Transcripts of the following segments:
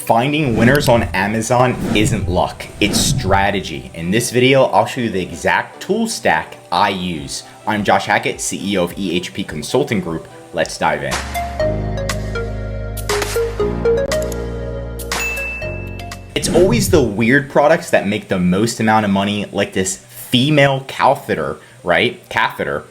Finding winners on Amazon isn't luck, it's strategy. In this video, I'll show you the exact tool stack I use. I'm Josh Hackett, CEO of EHP Consulting Group. Let's dive in. It's always the weird products that make the most amount of money, like this female catheter, right? Catheter.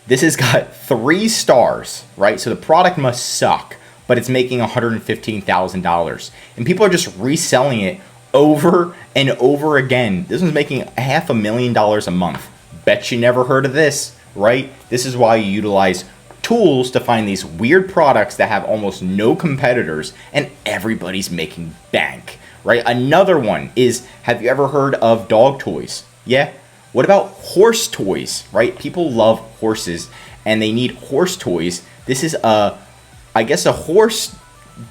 This has got 3 stars, right? So the product must suck, but it's making $115,000. And people are just reselling it over and over again. This one's making $500,000 a month. Bet you never heard of this, right? This is why you utilize tools to find these weird products that have almost no competitors and everybody's making bank, right? Another one is, have you ever heard of dog toys? Yeah. What about horse toys, right? People love horses and they need horse toys. This is I guess a horse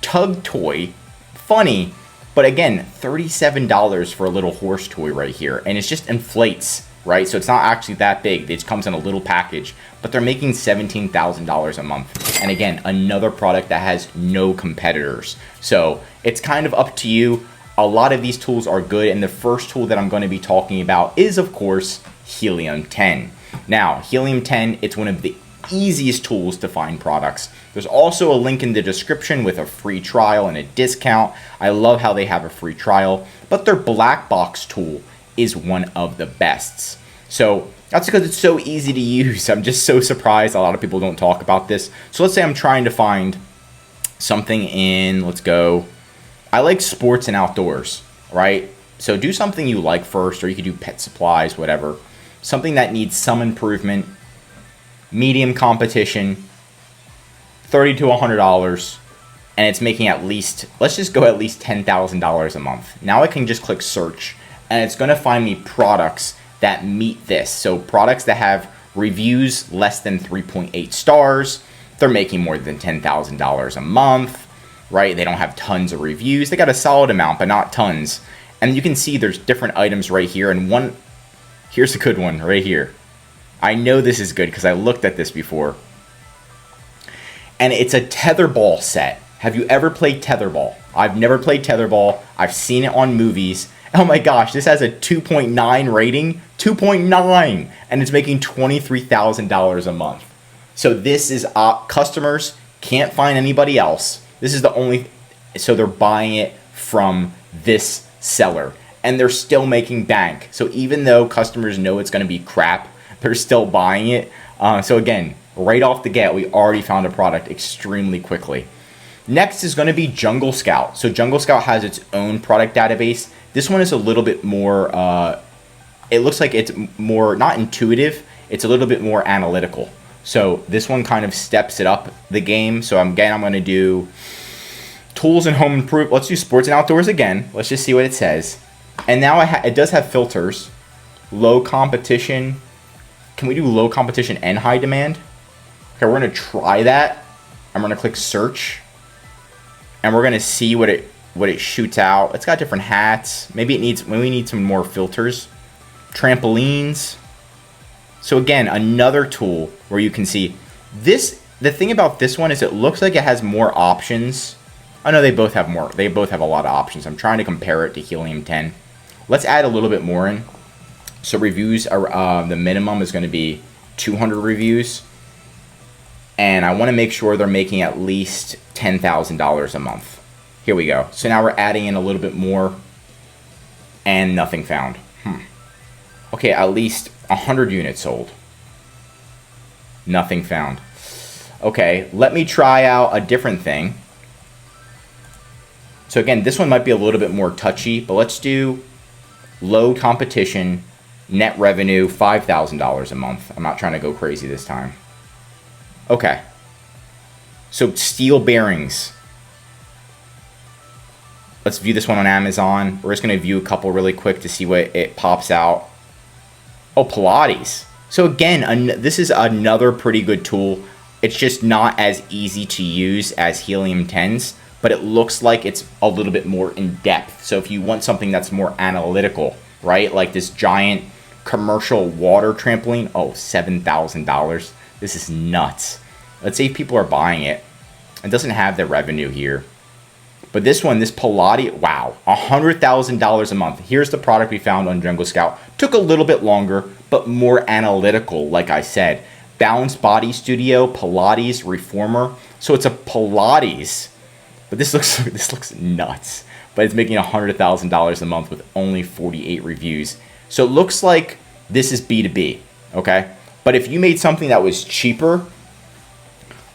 tug toy. Funny, but again, $37 for a little horse toy right here. And it just inflates, right? So it's not actually that big. It just comes in a little package, but they're making $17,000 a month. And again, another product that has no competitors. So it's kind of up to you. A lot of these tools are good, and the first tool that I'm going to be talking about is, of course, Helium 10. Now, Helium 10, it's one of the easiest tools to find products. There's also a link in the description with a free trial and a discount. I love how they have a free trial, but their black box tool is one of the bests. So that's because it's so easy to use. I'm just so surprised a lot of people don't talk about this. So let's say I'm trying to find something in, let's go, I like sports and outdoors, right? So do something you like first, or you could do pet supplies, whatever. Something that needs some improvement, medium competition, $30 to $100, and it's making at least, let's just go at least $10,000 a month. Now I can just click search, and it's gonna find me products that meet this. So products that have reviews less than 3.8 stars, they're making more than $10,000 a month. Right? They don't have tons of reviews. They got a solid amount, but not tons. And you can see there's different items right here. And one, here's a good one right here. I know this is good because I looked at this before. And it's a tetherball set. Have you ever played tetherball? I've never played tetherball. I've seen it on movies. Oh my gosh, this has a 2.9 rating. 2.9! And it's making $23,000 a month. So this is, customers can't find anybody else. This is the only, so they're buying it from this seller and they're still making bank. So even though customers know it's going to be crap, they're still buying it. So again, right off the get, we already found a product extremely quickly. Next is going to be JungleScout. So JungleScout has its own product database. This one is a little bit more, it looks like it's more, not intuitive, it's a little bit more analytical. So this one kind of steps it up the game. So again, I'm going to do tools and home improvement. Let's do sports and outdoors again. Let's just see what it says. And now it does have filters. Low competition. Can we do low competition and high demand? Okay, we're going to try that. I'm going to click search. And we're going to see what it shoots out. It's got different hats. Maybe we need some more filters. Trampolines. So again, another tool where you can see this. The thing about this one is it looks like it has more options. I know they both have more. They both have a lot of options. I'm trying to compare it to Helium 10. Let's add a little bit more in. So reviews are the minimum is going to be 200 reviews, and I want to make sure they're making at least $10,000 a month. Here we go. So now we're adding in a little bit more, and nothing found. Okay, at least 100 units sold. Nothing found. Okay, let me try out a different thing. So again, this one might be a little bit more touchy, but let's do low competition, net revenue, $5,000 a month. I'm not trying to go crazy this time. Okay. So steel bearings. Let's view this one on Amazon. We're just going to view a couple really quick to see what it pops out. Oh, Pilates. So again, this is another pretty good tool. It's just not as easy to use as Helium 10's, but it looks like it's a little bit more in depth. So if you want something that's more analytical, right? Like this giant commercial water trampoline. Oh, $7,000. This is nuts. Let's say people are buying it. It doesn't have the revenue here. But this one, this Pilates, wow, $100,000 a month. Here's the product we found on JungleScout. Took a little bit longer, but more analytical, like I said. Balanced Body Studio, Pilates, Reformer. So it's a Pilates, but this looks nuts. But it's making $100,000 a month with only 48 reviews. So it looks like this is B2B, okay? But if you made something that was cheaper,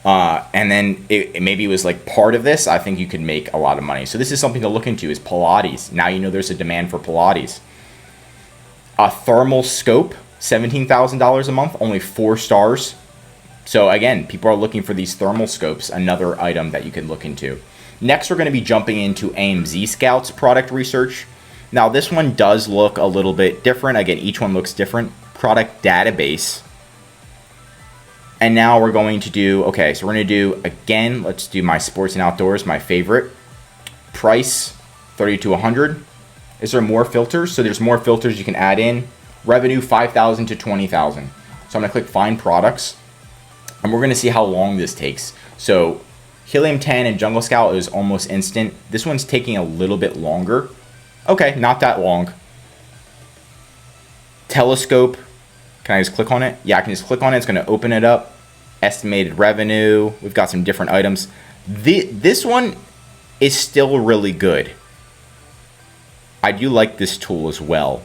and then maybe it was like part of this, I think you could make a lot of money. So this is something to look into, is Pilates. Now you know there's a demand for Pilates. A thermal scope, $17,000 a month, only 4 stars. So again, people are looking for these thermal scopes, another item that you can look into. Next, we're going to be jumping into AMZScout's product research. Now this one does look a little bit different. Again, each one looks different. Product database. And now we're going to do, okay, so we're going to do, again, let's do my sports and outdoors, my favorite. Price, 30 to 100. Is there more filters? So there's more filters you can add in. Revenue, 5,000 to 20,000. So I'm going to click find products. And we're going to see how long this takes. So Helium 10 and JungleScout is almost instant. This one's taking a little bit longer. Okay, not that long. Telescope. Can I just click on it? Yeah, I can just click on it. It's going to open it up. Estimated revenue. We've got some different items. This one is still really good. I do like this tool as well.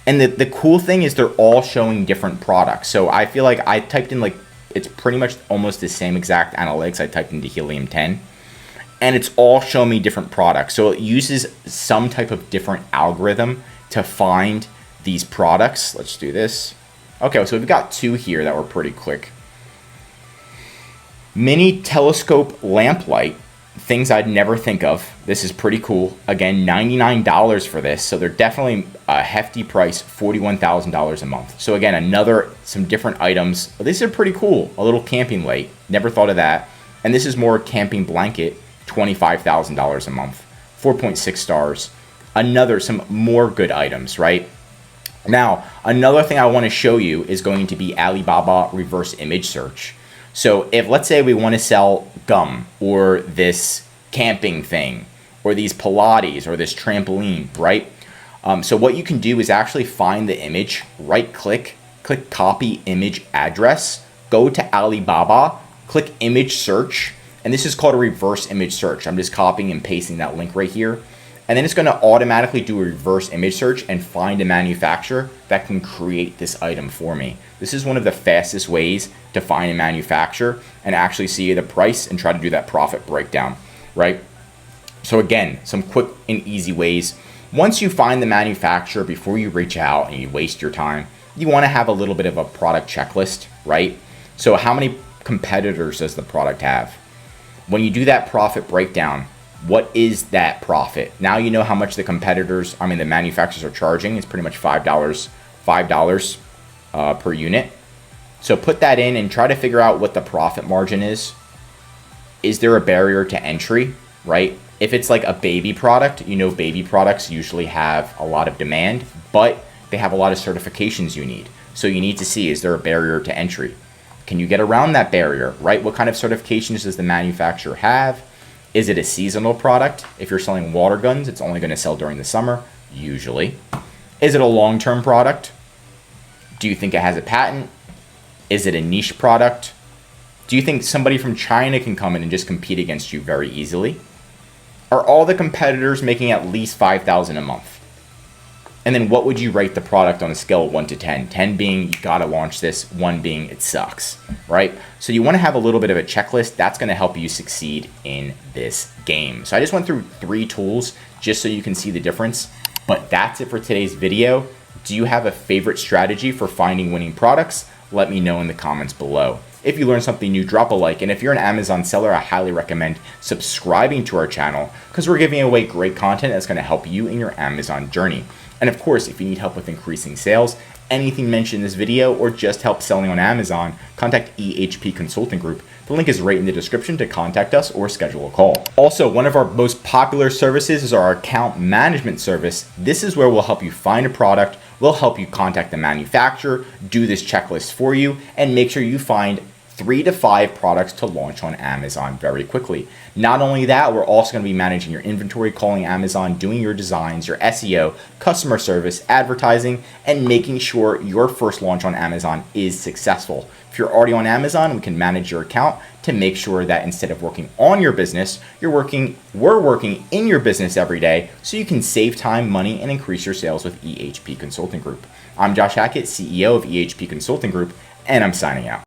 And the cool thing is they're all showing different products. So I feel like I typed in like, it's pretty much almost the same exact analytics I typed into Helium 10. And it's all showing me different products. So it uses some type of different algorithm to find these products. Let's do this. Okay, so we've got 2 here that were pretty quick. Mini telescope lamplight, things I'd never think of. This is pretty cool. Again, $99 for this, so they're definitely a hefty price, $41,000 a month. So again, some different items. These are pretty cool. A little camping light, never thought of that. And this is more camping blanket, $25,000 a month, 4.6 stars. Some more good items, right? Now, another thing I want to show you is going to be Alibaba reverse image search. So if, let's say, we want to sell gum or this camping thing or these Pilates or this trampoline, right? So what you can do is actually find the image, right click copy image address, go to Alibaba, click image search, and this is called a reverse image search. I'm just copying and pasting that link right here. And then it's going to automatically do a reverse image search and find a manufacturer that can create this item for me. This is one of the fastest ways to find a manufacturer and actually see the price and try to do that profit breakdown, right? So again, some quick and easy ways. Once you find the manufacturer, before you reach out and you waste your time, you want to have a little bit of a product checklist, right? So how many competitors does the product have? When you do that profit breakdown, what is that profit? Now you know how much the manufacturers are charging. It's pretty much $5 per unit. So put that in and try to figure out what the profit margin is. Is there a barrier to entry, right? If it's like a baby product, you know baby products usually have a lot of demand, but they have a lot of certifications you need. So you need to see, is there a barrier to entry? Can you get around that barrier, right? What kind of certifications does the manufacturer have? Is it a seasonal product? If you're selling water guns, it's only going to sell during the summer, usually. Is it a long-term product? Do you think it has a patent? Is it a niche product? Do you think somebody from China can come in and just compete against you very easily? Are all the competitors making at least $5,000 a month? And then what would you rate the product on a scale of 1 to 10? 10 being, you gotta launch this, 1 being, it sucks, right? So you wanna have a little bit of a checklist. That's gonna help you succeed in this game. So I just went through 3 tools just so you can see the difference. But that's it for today's video. Do you have a favorite strategy for finding winning products? Let me know in the comments below. If you learned something new, drop a like. And if you're an Amazon seller, I highly recommend subscribing to our channel because we're giving away great content that's gonna help you in your Amazon journey. And of course, if you need help with increasing sales, anything mentioned in this video, or just help selling on Amazon, contact EHP Consulting Group. The link is right in the description to contact us or schedule a call. Also, one of our most popular services is our account management service. This is where we'll help you find a product, we'll help you contact the manufacturer, do this checklist for you, and make sure you find 3 to 5 products to launch on Amazon very quickly. Not only that, we're also going to be managing your inventory, calling Amazon, doing your designs, your SEO, customer service, advertising, and making sure your first launch on Amazon is successful. If you're already on Amazon, we can manage your account to make sure that instead of working on your business, we're working in your business every day so you can save time, money, and increase your sales with EHP Consulting Group. I'm Josh Hackett, CEO of EHP Consulting Group, and I'm signing out.